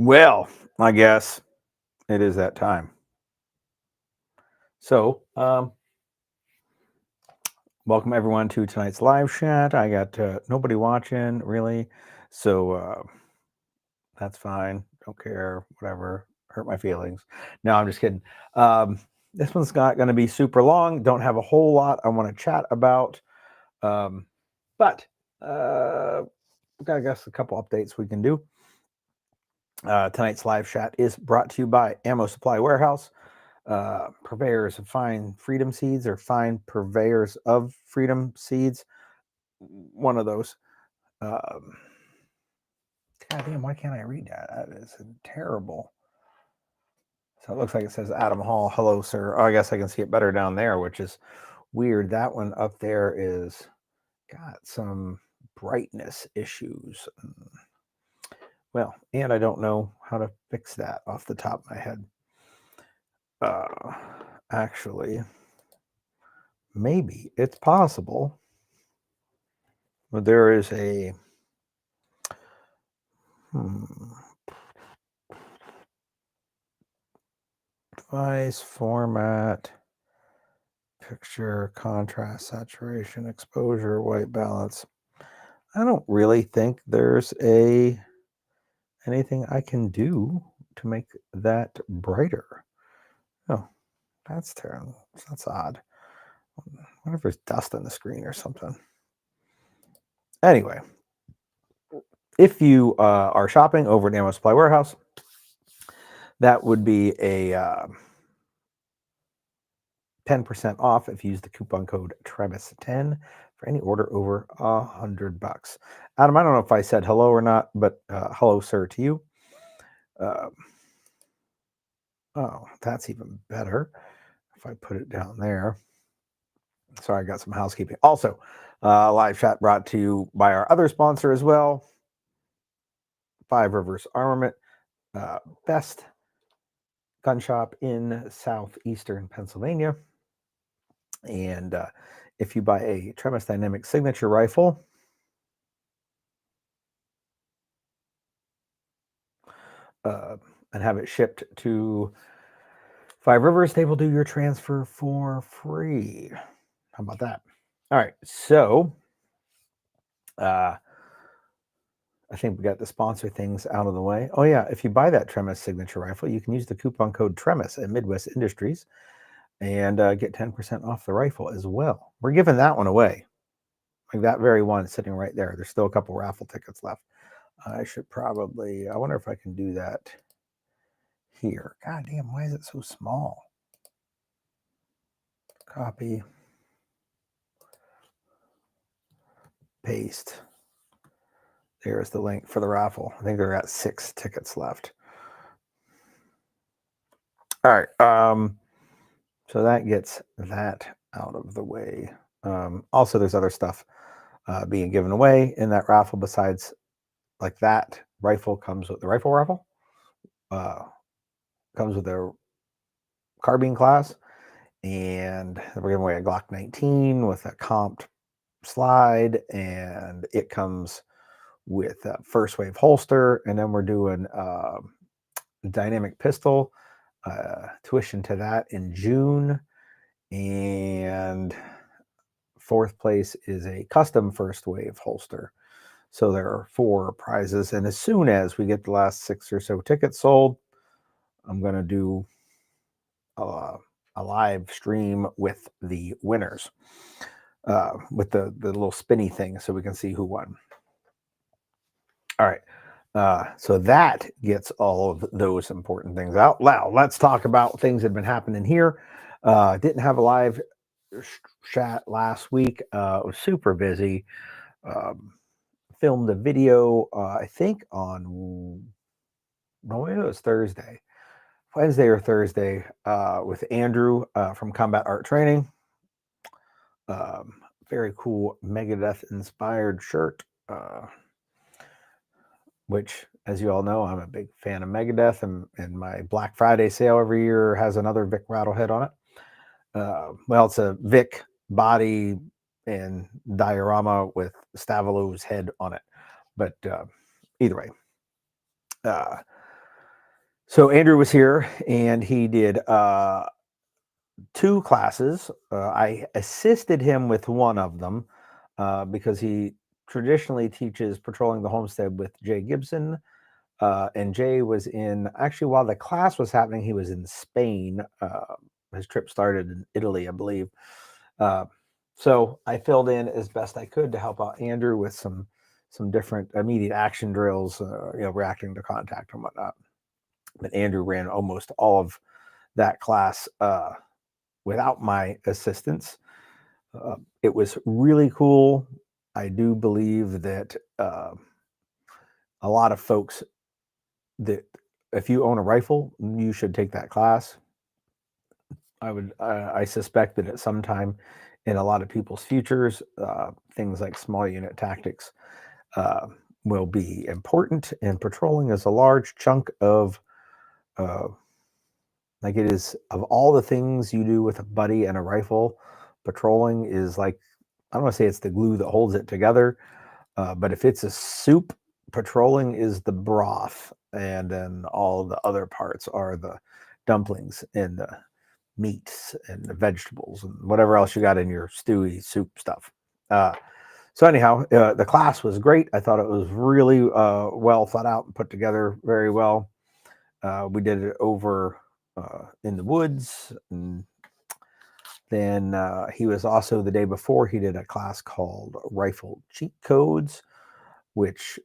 Well, I guess it is that time. So, welcome everyone to tonight's live chat. I got nobody watching really, so that's fine. Don't care. Whatever. Hurt my feelings. No, I'm just kidding. Um, this one's not going to be super long. Don't have a whole lot I want to chat about, but we've got, I guess, a couple updates we can do. Tonight's live chat is brought to you by Ammo Supply Warehouse. Purveyors of fine freedom seeds or fine purveyors of freedom seeds. One of those. God damn, why can't I read that? That is terrible. So it looks like it says Adam Hall. Hello, sir. Oh, I guess I can see it better down there, which is weird. That one up there is got some brightness issues. Well, and I don't know how to fix that off the top of my head. Actually, maybe it's possible. But there is a device format, picture, contrast, saturation, exposure, white balance. I don't really think there's anything I can do to make that brighter. Oh, that's terrible. That's odd. I wonder if there's dust on the screen or something. Anyway, if you are shopping over at Ammo Supply Warehouse, that would be a 10% off if you use the coupon code TREVIS10 for any order over $100. Adam, I don't know if I said hello or not, but hello, sir, to you. Oh, that's even better if I put it down there. Sorry, I got some housekeeping. Also, live chat brought to you by our other sponsor as well, Five Rivers Armament, best gun shop in southeastern Pennsylvania. And if you buy a Tremis Dynamic Signature rifle, and have it shipped to Five Rivers, they will do your transfer for free. How about that? All right, so I think we got the sponsor things out of the way. Oh yeah, if you buy that Tremis Signature rifle, you can use the coupon code TREMIS at Midwest Industries and get 10% off the rifle as well. We're giving that one away. Like that very one sitting right there. There's still a couple raffle tickets left. I should probably, I wonder if I can do that here. God damn, why is it so small? Copy. Paste. There's the link for the raffle. I think they're at 6 tickets left. All right. So that gets that out of the way. Also, there's other stuff being given away in that raffle besides like that rifle comes with the rifle raffle. Comes with their carbine class, and we're giving away a Glock 19 with a comped slide, and it comes with a first wave holster, and then we're doing dynamic pistol tuition to that in June, and fourth place is a custom first wave holster. So there are 4 prizes, and as soon as we get the last 6 or so tickets sold, I'm going to do a live stream with the winners with the little spinny thing so we can see who won. All right. So that gets all of those important things out. Now, let's talk about things that have been happening here. Didn't have a live chat last week. It was super busy. Filmed a video, I think no, it was Thursday. Wednesday or Thursday with Andrew from Combat Art Training. Very cool Megadeth inspired shirt, which, as you all know, I'm a big fan of Megadeth, and my Black Friday sale every year has another Vic Rattlehead on it. Well, it's a Vic body and diorama with Stavelo's head on it. But either way, So Andrew was here, and he did 2 classes. I assisted him with one of them because he traditionally teaches patrolling the homestead with Jay Gibson. And Jay was in, actually, while the class was happening, he was in Spain. His trip started in Italy, I believe. Uh, so I filled in as best I could to help out Andrew with some different immediate action drills, reacting to contact and whatnot. But Andrew ran almost all of that class without my assistance. It was really cool. I do believe that a lot of folks, that if you own a rifle, you should take that class. I suspect that at some time in a lot of people's futures, things like small unit tactics uh, will be important, and patrolling is a large chunk of, uh, like, it is, of all the things you do with a buddy and a rifle, patrolling is, like, I don't want to say it's the glue that holds it together, but if it's a soup, patrolling is the broth, and then all the other parts are the dumplings and the meats and the vegetables and whatever else you got in your stewy soup stuff. So anyhow, the class was great. I thought it was really well thought out and put together very well. We did it over in the woods, and then he was also, the day before, he did a class called Rifle Cheat Codes, which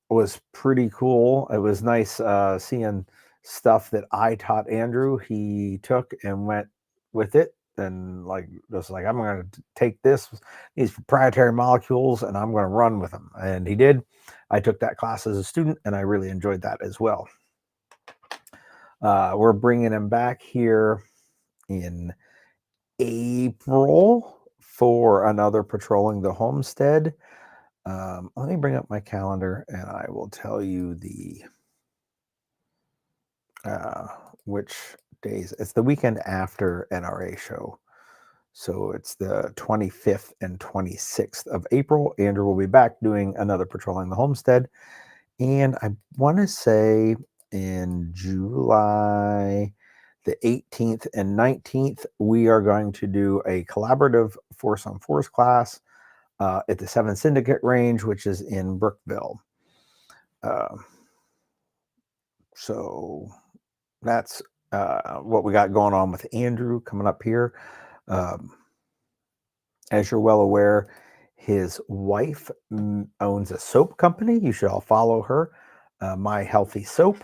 was pretty cool. It was nice seeing stuff that I taught Andrew. He took and went with it, and like, just like, I'm going to take these proprietary molecules, and I'm going to run with them. And he did. I took that class as a student, and I really enjoyed that as well. We're bringing him back here in April for another Patrolling the Homestead. Let me bring up my calendar, and I will tell you the which days. It's the weekend after NRA show, so it's the 25th and 26th of April. Andrew will be back doing another Patrolling the Homestead, and I want to say in July the 18th and 19th, we are going to do a collaborative force on force class at the 7th Syndicate range, which is in Brookville. So that's what we got going on with Andrew coming up here. As you're well aware, his wife owns a soap company. You should all follow her, My Healthy Soap.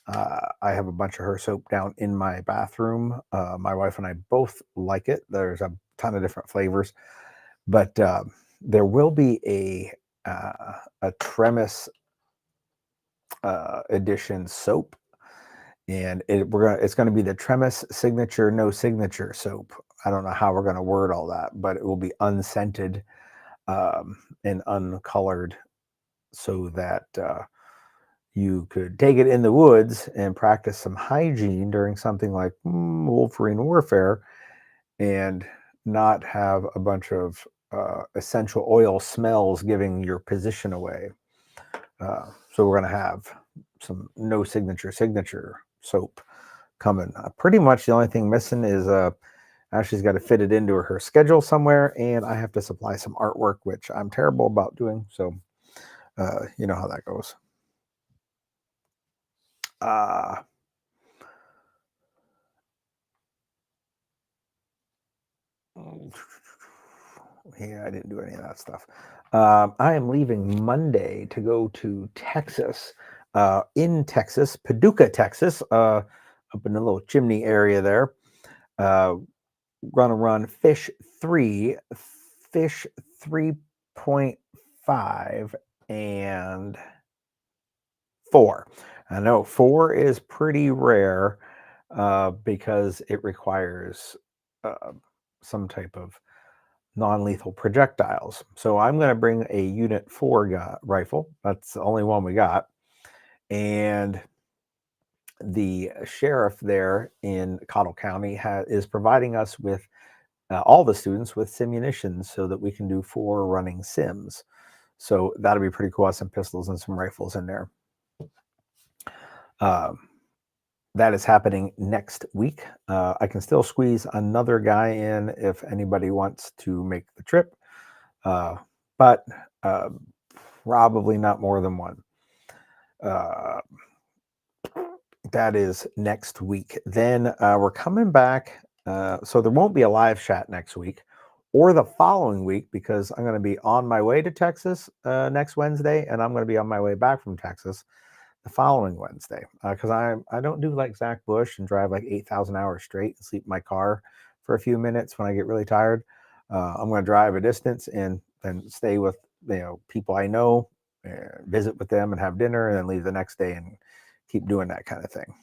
I have a bunch of her soap down in my bathroom. My wife and I both like it. There's a ton of different flavors, but there will be a Tremis edition soap, and it's going to be the Tremis Signature No Signature soap. I don't know how we're going to word all that, but it will be unscented and uncolored, so that you could take it in the woods and practice some hygiene during something like Wolverine Warfare, and not have a bunch of essential oil smells giving your position away. So we're going to have some no signature soap coming. Pretty much the only thing missing is Ashley's got to fit it into her schedule somewhere, and I have to supply some artwork, which I'm terrible about doing. So you know how that goes. Yeah, I didn't do any of that stuff. I am leaving Monday to go to Texas. In Texas, Paducah, Texas, up in the little chimney area there. Gonna run Fish 3.5, and 4. I know 4 is pretty rare because it requires some type of non-lethal projectiles. So I'm going to bring a Unit 4 rifle. That's the only one we got. And the sheriff there in Cottle County is providing us with all the students with simunitions so that we can do 4 running sims. So that'll be pretty cool. Some pistols and some rifles in there. that is happening next week. I can still squeeze another guy in if anybody wants to make the trip, but probably not more than one. That is next week. Then we're coming back. So there won't be a live chat next week or the following week because I'm going to be on my way to Texas next Wednesday, and I'm going to be on my way back from Texas the following Wednesday because I don't do like Zach Bush and drive like 8,000 hours straight and sleep in my car for a few minutes when I get really tired. I'm going to drive a distance and then stay with people I know, visit with them and have dinner, and then leave the next day and keep doing that kind of thing.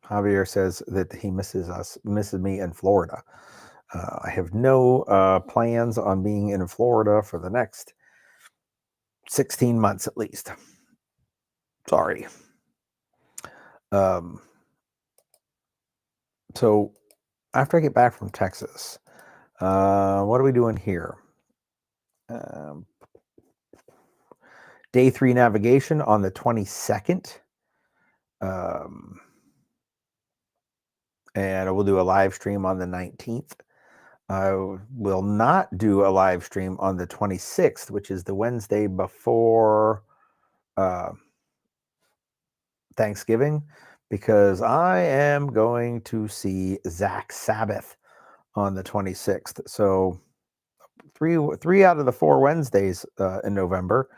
Javier says that he misses me in Florida. I have no plans on being in Florida for the next 16 months at least. Sorry. So after I get back from Texas, what are we doing here? Day 3 navigation on the 22nd. And we'll do a live stream on the 19th. I will not do a live stream on the 26th, which is the Wednesday before Thanksgiving, because I am going to see Zach Sabbath on the 26th. So three out of the 4 Wednesdays in November,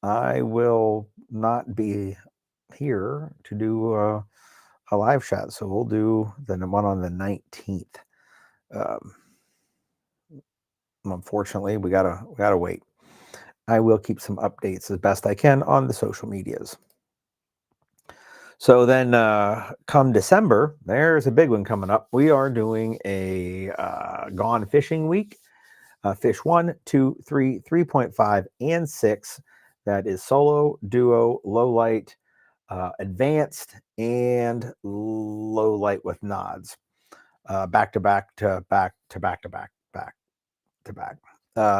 I will not be here to do a live chat. So we'll do the one on the 19th. Unfortunately, we gotta wait. I will keep some updates as best I can on the social medias. So then come December, there's a big one coming up. We are doing a Gone Fishing Week. Fish 1, 2, 3, 3.5, and 6. That is solo, duo, low light, advanced, and low light with nods. Back to back to back to back to back, back to back.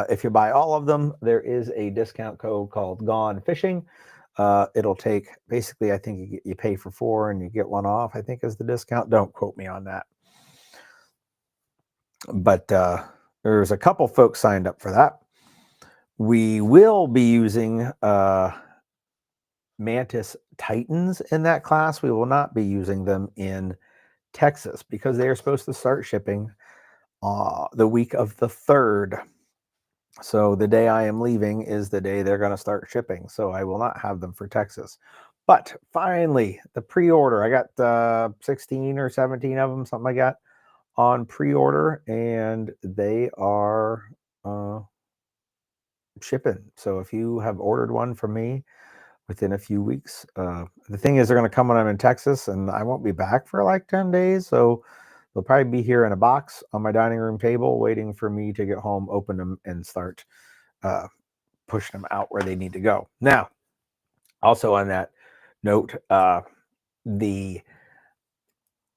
If you buy all of them, there is a discount code called Gone Fishing. It'll take, basically, I think you pay for 4 and you get 1 off, I think is the discount. Don't quote me on that. But there's a couple folks signed up for that. We will be using Mantis Titans in that class. We will not be using them in Texas because they are supposed to start shipping the week of the 3rd. So the day I am leaving is the day they're going to start shipping. So I will not have them for Texas. But finally, the pre-order. I got 16 or 17 of them, something like that, on pre-order, and they are shipping. So if you have ordered one from me within a few weeks, the thing is they're going to come when I'm in Texas, and I won't be back for like 10 days. So they'll probably be here in a box on my dining room table waiting for me to get home, open them, and start pushing them out where they need to go. Now, also on that note, the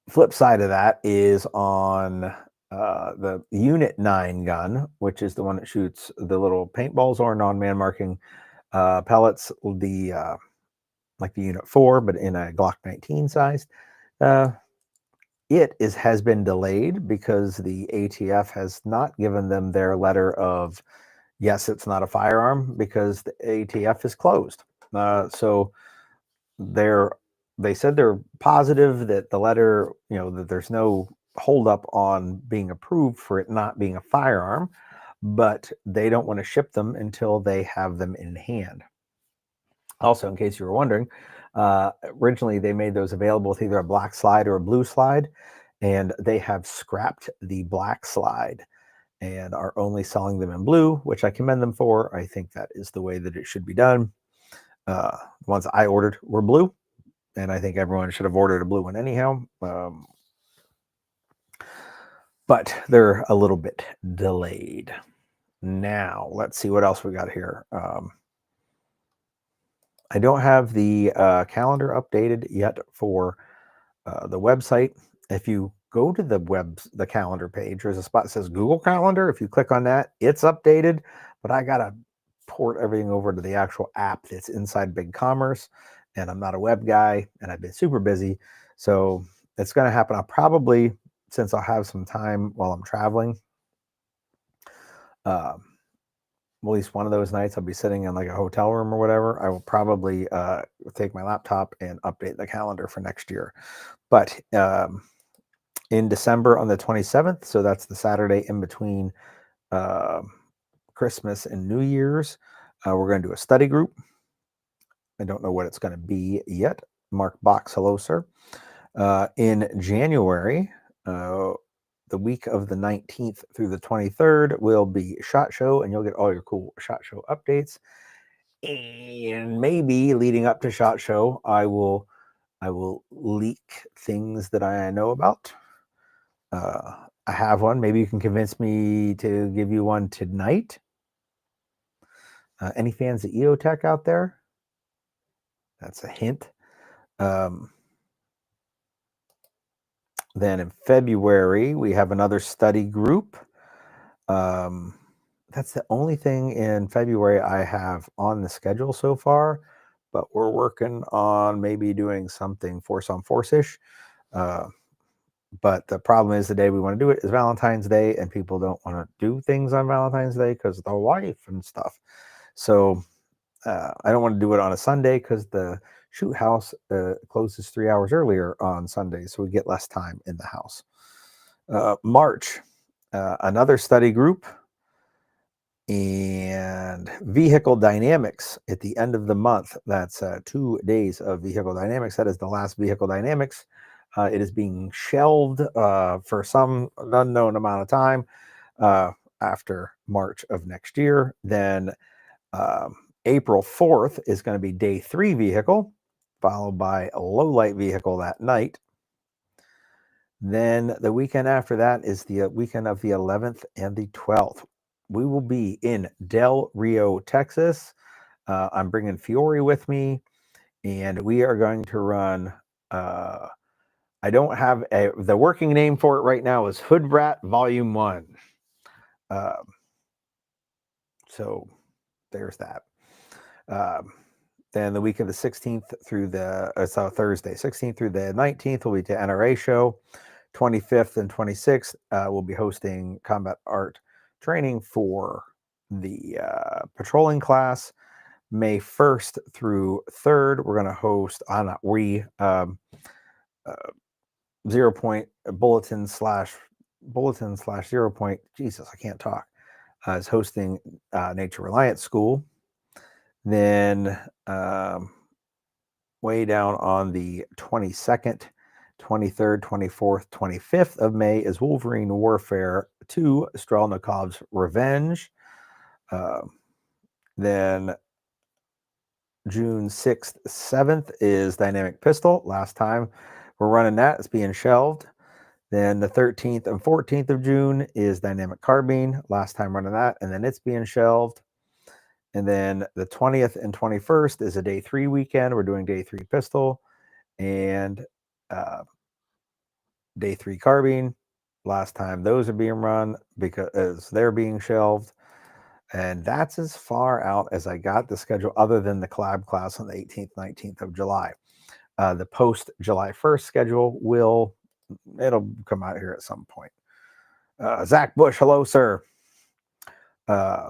flip side of that is on the Unit 9 gun, which is the one that shoots the little paintballs or non-man marking pellets, like the Unit 4, but in a Glock 19 size. It has been delayed because the ATF has not given them their letter of, yes, it's not a firearm, because the ATF is closed. So they said they're positive that the letter, that there's no holdup on being approved for it not being a firearm, but they don't want to ship them until they have them in hand. Also, in case you were wondering, originally they made those available with either a black slide or a blue slide, and they have scrapped the black slide and are only selling them in blue, which I commend them for. I think that is the way that it should be done. The ones I ordered were blue, and I think everyone should have ordered a blue one anyhow. But they're a little bit delayed. Now, let's see what else we got here. I don't have the calendar updated yet for the website. If you go to the calendar page, there's a spot that says Google Calendar. If you click on that, it's updated, but I got to port everything over to the actual app that's inside BigCommerce. and I'm not a web guy, and I've been super busy. So it's going to happen. I'll probably, since I'll have some time while I'm traveling, at least one of those nights I'll be sitting in like a hotel room or whatever. I will probably take my laptop and update the calendar for next year. But in December on the 27th, so that's the Saturday in between Christmas and New Year's, we're going to do a study group. I don't know what it's going to be yet. Mark Box, hello, sir. In January, the week of the 19th through the 23rd will be SHOT Show, and you'll get all your cool SHOT Show updates. And maybe leading up to SHOT Show, I will leak things that I know about. I have one. Maybe you can convince me to give you one tonight. Any fans of EOTech out there? That's a hint. Then in February, we have another study group. That's the only thing in February I have on the schedule so far, but we're working on maybe doing something force on force-ish. But the problem is the day we want to do it is Valentine's Day, and people don't want to do things on Valentine's Day because of the wife and stuff. So I don't want to do it on a Sunday because the shoot house closes 3 hours earlier on Sunday, so we get less time in the house. March, another study group, and vehicle dynamics at the end of the month. That's 2 days of vehicle dynamics. That is the last vehicle dynamics. It is being shelved for some unknown amount of time after March of next year. Then April 4th is going to be day 3 vehicle, followed by a low light vehicle that night. Then the weekend after that is the weekend of the 11th and the 12th. We will be in Del Rio, Texas. I'm bringing Fiore with me, and we are going to run. I don't have the working name for it right now is Hood Rat Volume 1. So there's that. Then the week of the 16th through the Thursday, 16th through the 19th will be the NRA show. 25th and 26th we'll be hosting combat art training for the patrolling class. May 1st through 3rd, we're going to host 0 point bulletin slash 0 point. Jesus, I can't talk. Is hosting Nature Reliance School. Then way down on the 22nd, 23rd, 24th, 25th of May is Wolverine Warfare 2, Strelnikov's Revenge. Then June 6th, 7th is Dynamic Pistol. Last time we're running that. It's being shelved. Then the 13th and 14th of June is Dynamic Carbine. Last time running that, and then it's being shelved. And then the 20th and 21st is a day 3 weekend. We're doing day 3 pistol and day 3 carbine. Last time those are being run because they're being shelved. And that's as far out as I got the schedule, other than the collab class on the 18th, 19th of July. The post July 1st schedule it'll come out here at some point. Zach Bush, hello, sir.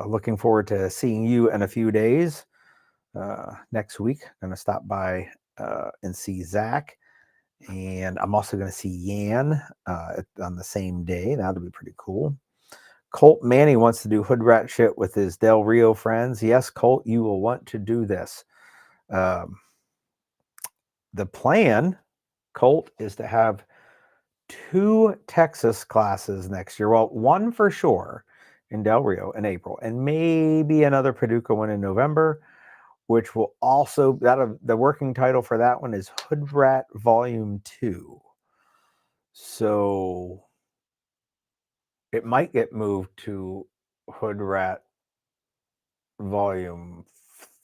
Looking forward to seeing you in a few days. Next week, going to stop by and see Zach. And I'm also going to see Yan on the same day. That'll be pretty cool. Colt Manny wants to do hood rat shit with his Del Rio friends. Yes, Colt, you will want to do this. The plan, Colt, is to have 2 Texas classes next year. Well, one for sure in Del Rio in April, and maybe another Paducah one in November, which will also, the working title for that one is Hood Rat Volume 2. So it might get moved to Hood Rat Volume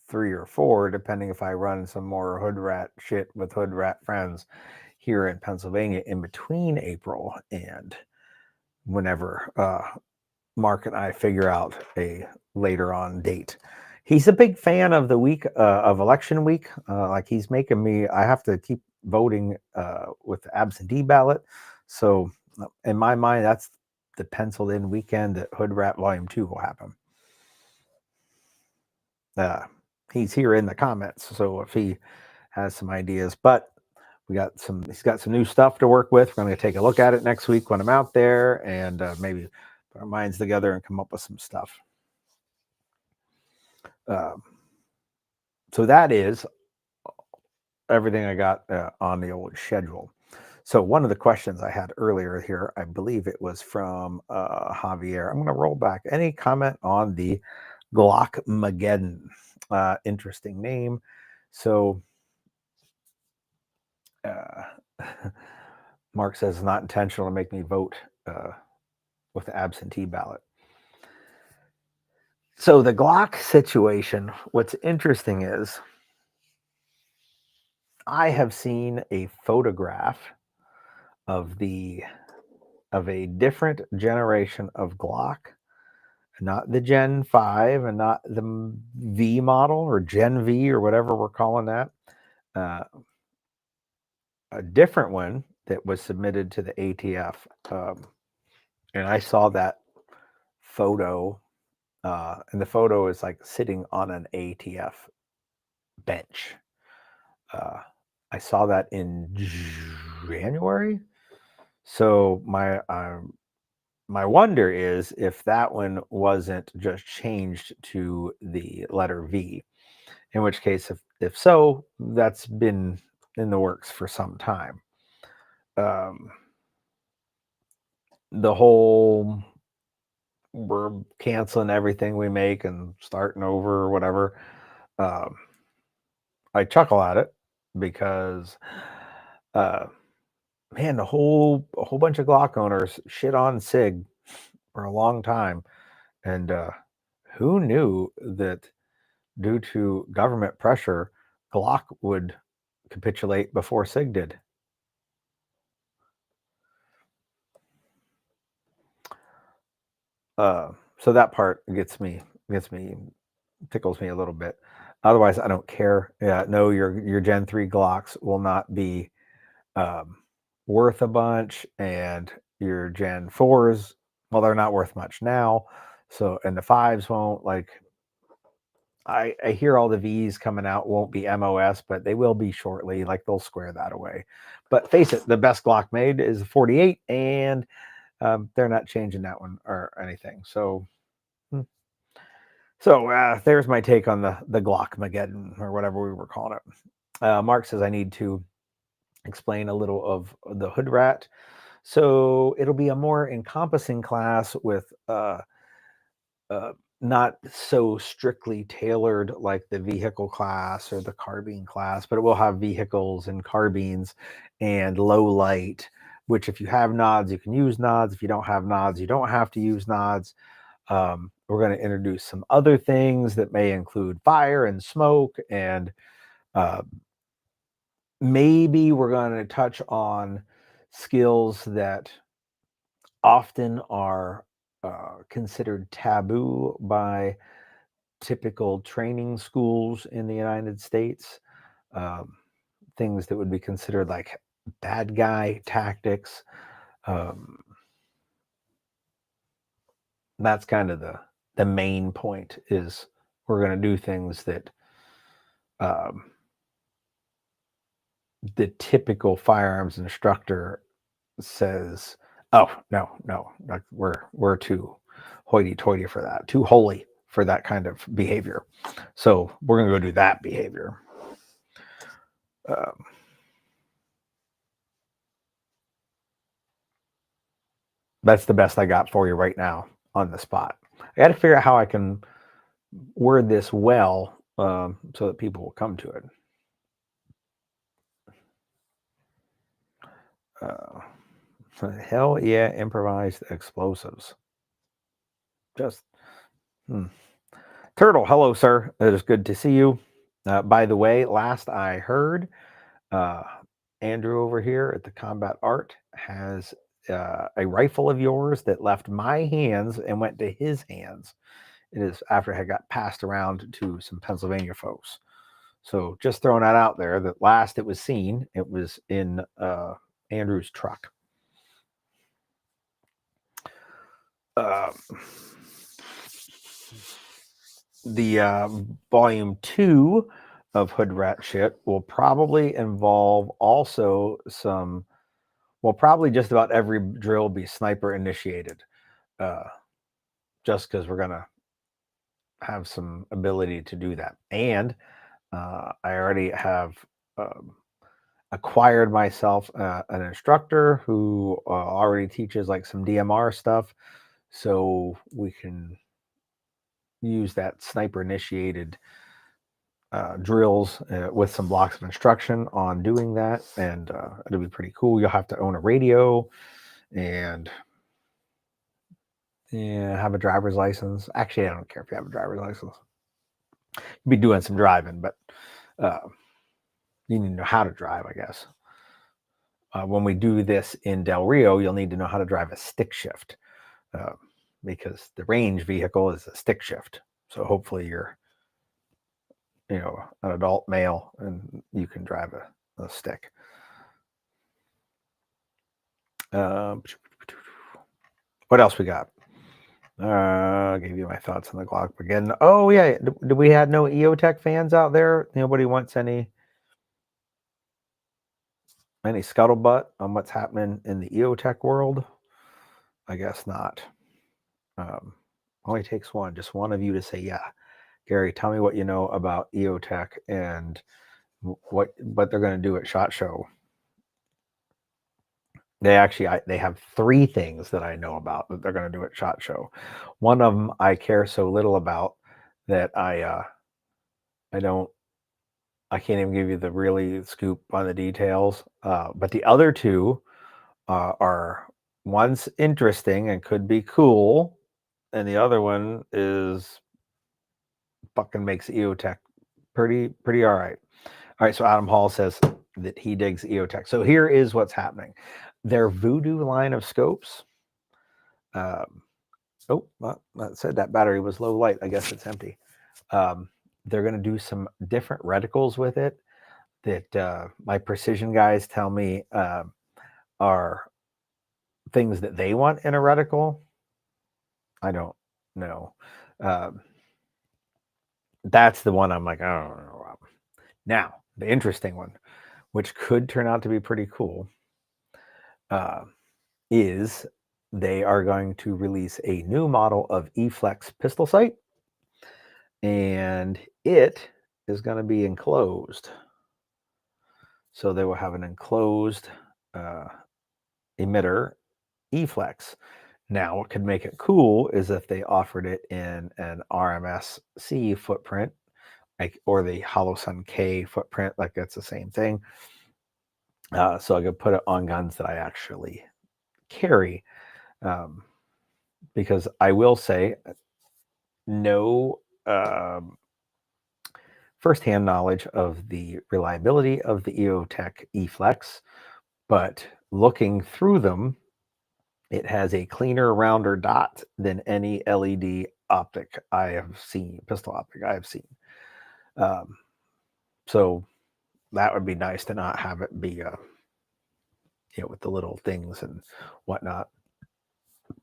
3 or 4, depending if I run some more Hood Rat shit with Hood Rat friends here in Pennsylvania in between April and whenever Mark and I figure out a later on date. He's a big fan of the week of election week. Like he's making me. I have to keep voting with the absentee ballot. So in my mind, that's the penciled in weekend that Hood Rat Volume 2 will happen. He's here in the comments, so if he has some ideas, but he's got some new stuff to work with. We're going to take a look at it next week when I'm out there, and maybe put our minds together and come up with some stuff. So that is everything I got on the old schedule. So one of the questions I had earlier here, I believe it was from Javier. I'm going to roll back. Any comment on the Glockmageddon? Interesting name. So Mark says it's not intentional to make me vote with the absentee ballot. So the Glock situation, what's interesting is I have seen a photograph of a different generation of Glock, not the Gen 5 and not the V model or Gen V or whatever we're calling that. A different one that was submitted to the ATF. And I saw that photo, and the photo is like sitting on an ATF bench. I saw that in January. So my wonder is if that one wasn't just changed to the letter V, in which case, if so, that's been in the works for some time. The whole we're canceling everything we make and starting over or whatever. I chuckle at it because, man, a whole bunch of Glock owners shit on SIG for a long time, and who knew that due to government pressure, Glock would capitulate before SIG did. So that part tickles me a little bit. Otherwise, I don't care. No, your Gen 3 Glocks will not be worth a bunch, and your Gen 4s, well, they're not worth much now. So, and the 5s won't. Like, I hear all the Vs coming out won't be MOS, but they will be shortly. Like, they'll square that away. But face it, the best Glock made is a 48, and they're not changing that one or anything. So there's my take on the Glockmageddon or whatever we were calling it. Mark says I need to explain a little of the Hood Rat. So it'll be a more encompassing class with not so strictly tailored like the vehicle class or the carbine class, but it will have vehicles and carbines and low light, which if you have nods, you can use nods. If you don't have nods, you don't have to use nods. We're going to introduce some other things that may include fire and smoke, and maybe we're going to touch on skills that often are considered taboo by typical training schools in the United States. Things that would be considered like bad guy tactics. That's kind of the main point, is we're going to do things that the typical firearms instructor says, oh, no, like we're too hoity-toity for that, too holy for that kind of behavior. So we're going to go do that behavior. That's the best I got for you right now on the spot. I got to figure out how I can word this well so that people will come to it. Hell yeah, improvised explosives. Just Turtle, hello, sir. It is good to see you. By the way, last I heard, Andrew over here at the Combat Art has a rifle of yours that left my hands and went to his hands. It is after it had got passed around to some Pennsylvania folks. So just throwing that out there, that last it was seen, it was in Andrew's truck. The volume 2 of Hood Rat Shit will probably involve also some, well, probably just about every drill will be sniper initiated, just because we're going to have some ability to do that. And I already have acquired myself an instructor who already teaches like some DMR stuff, so we can use that sniper initiated drills with some blocks of instruction on doing that, and it'll be pretty cool. You'll have to own a radio and have a driver's license. Actually, I don't care if you have a driver's license. You'll be doing some driving, but you need to know how to drive, I guess. When we do this in Del Rio, you'll need to know how to drive a stick shift, because the range vehicle is a stick shift. So hopefully you're, an adult male and you can drive a stick. What else we got? I gave you my thoughts on the Glock again. Oh yeah, do we have no EOTech fans out there? Nobody wants any scuttlebutt on what's happening in the EOTech world? I guess not. Only takes one, just one of you to say, yeah, Gary, tell me what you know about EOTech and what they're going to do at SHOT Show. They actually, they have 3 things that I know about that they're going to do at SHOT Show. One of them I care so little about that I can't even give you the really scoop on the details. But the other 2 are, one's interesting and could be cool, and the other one is fucking makes EOTech pretty all right. All right, so Adam Hall says that he digs EOTech. So here is what's happening. Their Voodoo line of scopes. That said that battery was low light. I guess it's empty. They're going to do some different reticles with it that my precision guys tell me are things that they want in a reticle. I don't know. That's the one I'm like, I don't know. Now, the interesting one, which could turn out to be pretty cool, is they are going to release a new model of E-Flex pistol sight, and it is going to be enclosed. So they will have an enclosed emitter E-Flex. Now, what could make it cool is if they offered it in an RMS-C footprint, or the Holosun K footprint, like that's the same thing. So I could put it on guns that I actually carry, because I will say, no firsthand knowledge of the reliability of the EOTech E-Flex, but looking through them, it has a cleaner, rounder dot than any LED optic I have seen, pistol optic I have seen. So that would be nice to not have it be, with the little things and whatnot.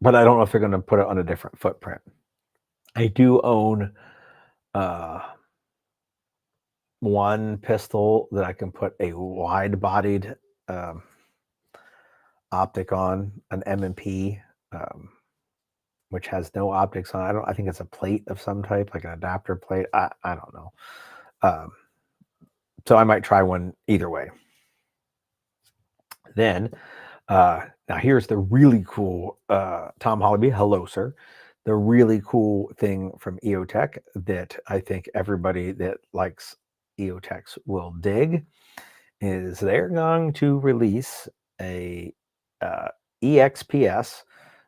But I don't know if they're going to put it on a different footprint. I do own one pistol that I can put a wide-bodied optic on, an M&P, which has no optics on. I think it's a plate of some type, like an adapter plate. I don't know. So I might try one either way. Then, now here's the really cool, Tom Hollyby, hello, sir. The really cool thing from EOTech that I think everybody that likes EOTechs will dig is they're going to release a EXPS.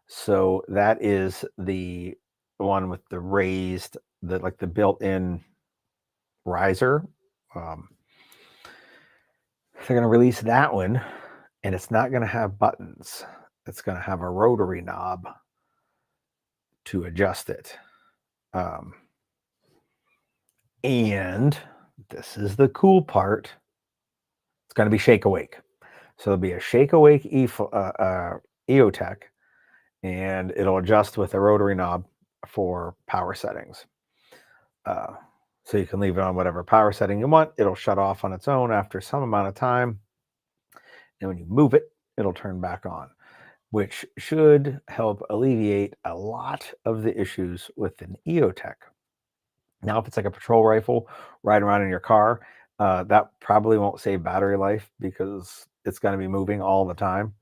So that is the one with the raised, like the built-in riser. They're going to release that one, and it's not going to have buttons. It's going to have a rotary knob to adjust it. And this is the cool part. It's going to be Shake Awake. So there'll be a Shake Awake EOTech, and it'll adjust with a rotary knob for power settings. So you can leave it on whatever power setting you want. It'll shut off on its own after some amount of time. And when you move it, it'll turn back on, which should help alleviate a lot of the issues with an EOTech. Now, if it's like a patrol rifle riding around in your car, that probably won't save battery life because it's going to be moving all the time.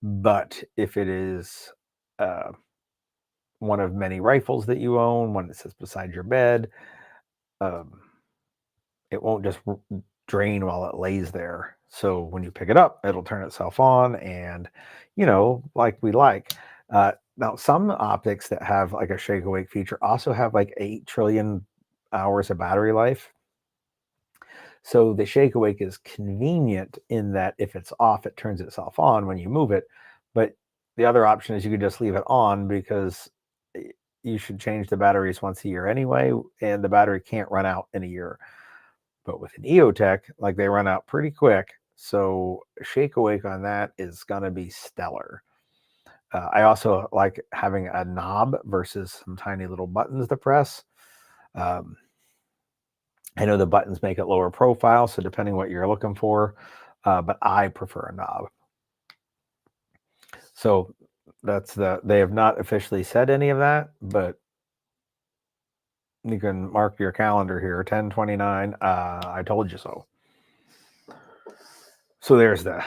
But if it is one of many rifles that you own, one that sits beside your bed, it won't just drain while it lays there. So when you pick it up, it'll turn itself on, and like we like. Now, some optics that have like a Shake Awake feature also have like 8 trillion hours of battery life. So the Shake Awake is convenient in that if it's off, it turns itself on when you move it. But the other option is you could just leave it on, because you should change the batteries once a year anyway, and the battery can't run out in a year. But with an EOTech, like, they run out pretty quick. So Shake Awake on that is going to be stellar. I also like having a knob versus some tiny little buttons to press. I know the buttons make it lower profile, so depending what you're looking for, but I prefer a knob. So they have not officially said any of that, but you can mark your calendar here, 10/29. I told you so. So there's my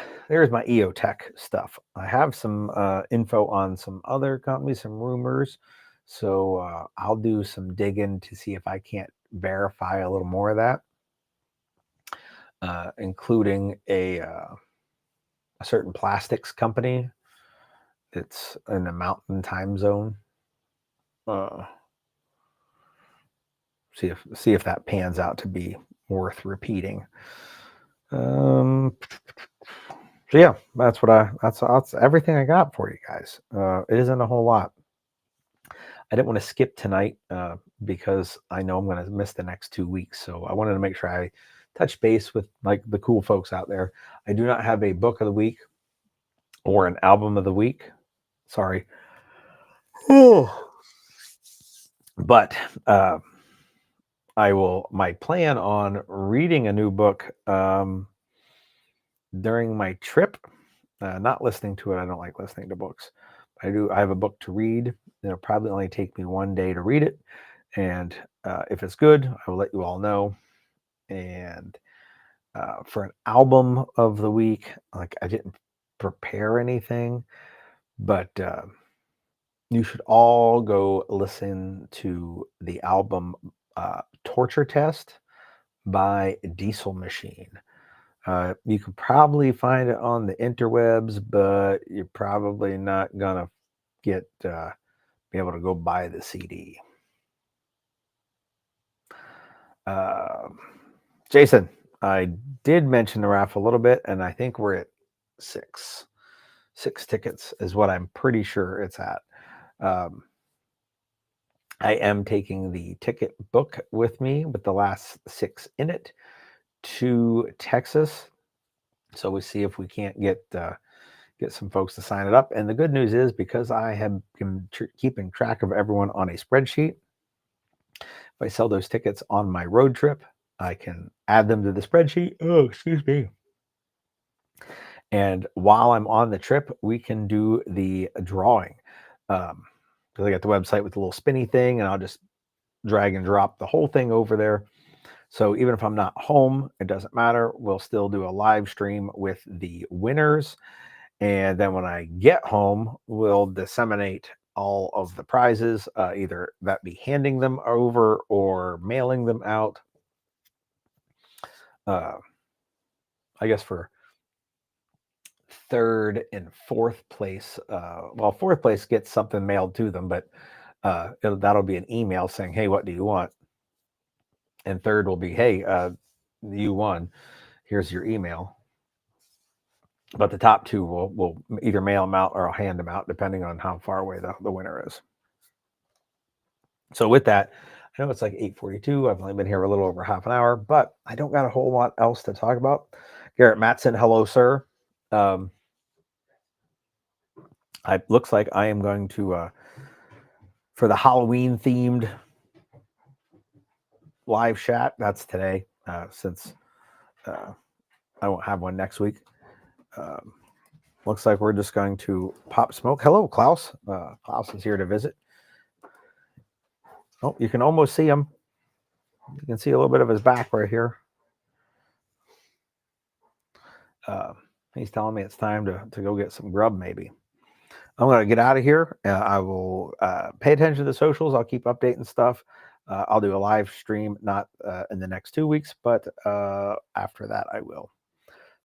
EOTech stuff. I have some info on some other companies, some rumors. So I'll do some digging to see if I can't verify a little more of that, including a certain plastics company that's in the mountain time zone. See if that pans out to be worth repeating. So yeah, that's everything I got for you guys. It isn't a whole lot. I didn't want to skip tonight because I know I'm going to miss the next 2 weeks. So I wanted to make sure I touch base with like the cool folks out there. I do not have a book of the week or an album of the week. Sorry. But my plan on reading a new book during my trip, not listening to it. I don't like listening to books. I have a book to read. It'll probably only take me 1 day to read it. And if it's good, I will let you all know. And for an album of the week, like, I didn't prepare anything, but you should all go listen to the album Torture Test by Diesel Machine. You could probably find it on the interwebs, but you're probably not gonna be able to go buy the CD. Jason, I did mention the raffle a little bit, and I think we're at 6 tickets is what I'm pretty sure it's at. I am taking the ticket book with me with the last 6 in it to Texas. So we see if we can't get some folks to sign it up. And the good news is, because I have been keeping track of everyone on a spreadsheet, if I sell those tickets on my road trip, I can add them to the spreadsheet. Oh, excuse me. And while I'm on the trip, we can do the drawing. Because I got the website with the little spinny thing, and I'll just drag and drop the whole thing over there. So even if I'm not home, it doesn't matter. We'll still do a live stream with the winners. And then when I get home, we'll disseminate all of the prizes, either that be handing them over or mailing them out. I guess for third and fourth place, fourth place gets something mailed to them, but that'll be an email saying, hey, what do you want? And third will be, hey, you won. Here's your email. But the top two will either mail them out or I'll hand them out, depending on how far away the winner is. So with that, I know it's like 8:42. I've only been here a little over half an hour, but I don't got a whole lot else to talk about. Garrett Matson, hello, sir. Um, it looks like I am going to for the Halloween themed live chat. That's today, since I won't have one next week. Um, looks like we're just going to pop smoke. Hello, Klaus. Klaus is here to visit. Oh, you can almost see him. You can see a little bit of his back right here. He's telling me it's time to go get some grub, maybe. I'm going to get out of here. I will pay attention to the socials. I'll keep updating stuff. I'll do a live stream, not in the next 2 weeks, but after that I will.